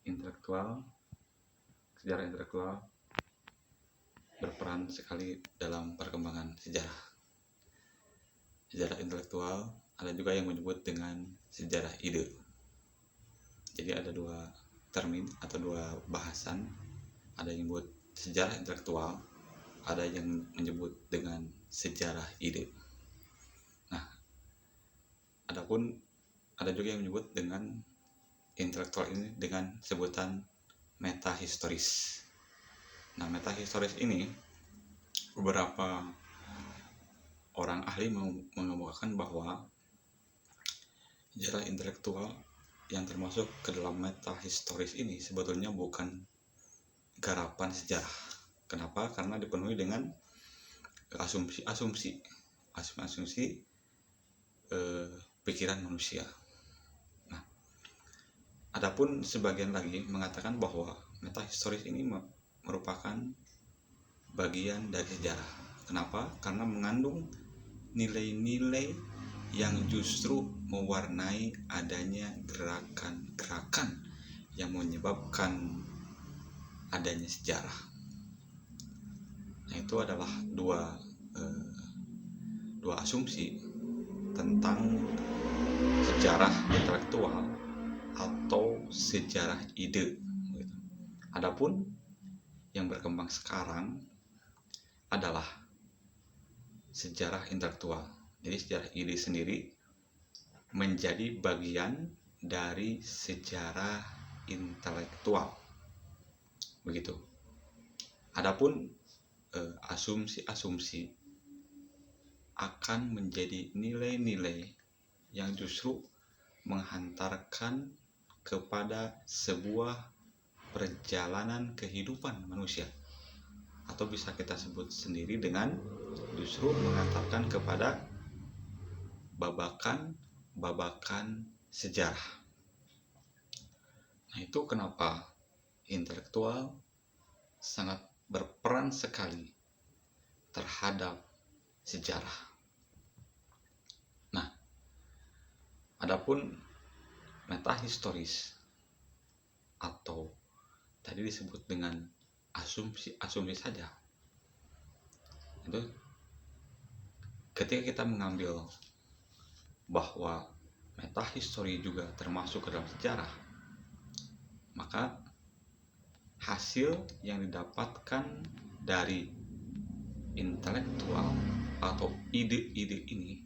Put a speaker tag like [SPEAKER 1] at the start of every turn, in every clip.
[SPEAKER 1] intelektual, sejarah intelektual berperan sekali dalam perkembangan sejarah. Sejarah intelektual ada juga yang menyebut dengan sejarah ide. Jadi ada dua termin atau dua bahasan, ada yang menyebut sejarah intelektual, ada yang menyebut dengan sejarah ide. Nah, adapun ada juga yang menyebut dengan intelektual ini dengan sebutan metahistoris. Nah, metahistoris ini beberapa orang ahli mengemukakan bahwa sejarah intelektual yang termasuk ke dalam metahistoris ini sebetulnya bukan garapan sejarah. Kenapa? Karena dipenuhi dengan asumsi pikiran manusia. Nah, adapun sebagian lagi mengatakan bahwa metahistoris ini merupakan bagian dari sejarah. Kenapa? Karena mengandung nilai-nilai yang justru mewarnai adanya gerakan-gerakan yang menyebabkan adanya sejarah. Nah, itu adalah dua asumsi tentang sejarah intelektual atau sejarah ide. Adapun yang berkembang sekarang adalah sejarah intelektual. Jadi sejarah ide sendiri menjadi bagian dari sejarah intelektual. Begitu. Adapun asumsi-asumsi akan menjadi nilai-nilai yang justru menghantarkan kepada sebuah perjalanan kehidupan manusia, atau bisa kita sebut sendiri dengan justru mengantarkan kepada babakan sejarah. Nah, itu kenapa intelektual sangat berperan sekali terhadap sejarah. Nah, adapun metahistoris atau tadi disebut dengan asumsi saja, itu ketika kita mengambil bahwa metahistori juga termasuk ke dalam sejarah, maka hasil yang didapatkan dari intelektual atau ide-ide ini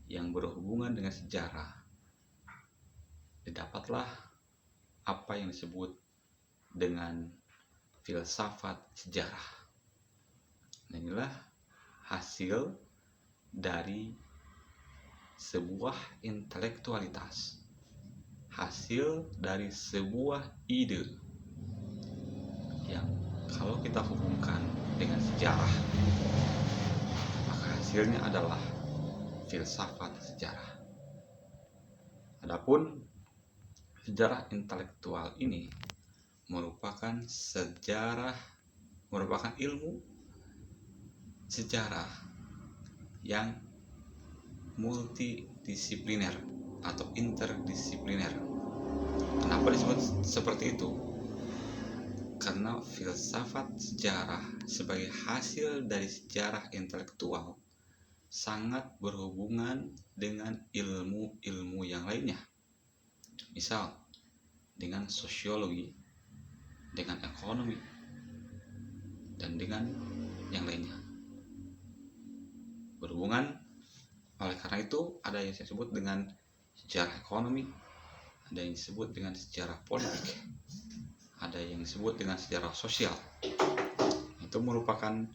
[SPEAKER 1] yang berhubungan dengan sejarah, didapatlah apa yang disebut dengan filsafat sejarah. Nah, inilah hasil dari sebuah intelektualitas, hasil dari sebuah ide yang kalau kita hubungkan dengan sejarah, maka hasilnya adalah filsafat sejarah. Adapun sejarah intelektual ini merupakan ilmu sejarah yang multidisipliner atau interdisipliner. Kenapa disebut seperti itu? Karena filsafat sejarah sebagai hasil dari sejarah intelektual sangat berhubungan dengan ilmu-ilmu yang lainnya. Misal dengan sosiologi, dengan ekonomi, dan dengan yang lainnya. Berhubungan, oleh karena itu ada yang saya sebut dengan sejarah ekonomi, ada yang disebut dengan sejarah politik, ada yang disebut dengan sejarah sosial. Itu merupakan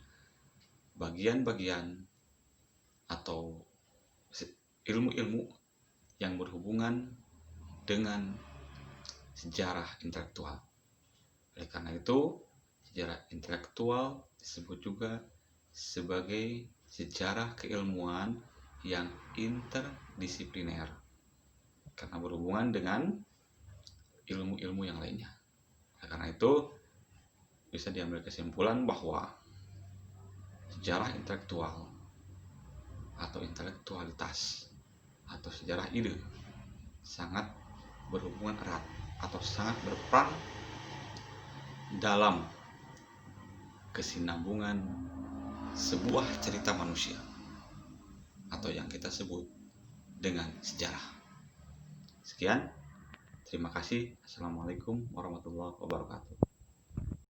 [SPEAKER 1] bagian-bagian atau ilmu-ilmu yang berhubungan dengan sejarah intelektual. Oleh karena itu, sejarah intelektual disebut juga sebagai sejarah keilmuan yang interdisipliner karena berhubungan dengan ilmu-ilmu yang lainnya. Karena itu bisa diambil kesimpulan bahwa sejarah intelektual atau intelektualitas atau sejarah ide sangat berhubungan erat atau sangat berperan dalam kesinambungan sebuah cerita manusia atau yang kita sebut dengan sejarah. Sekian, terima kasih. Assalamualaikum warahmatullahi wabarakatuh.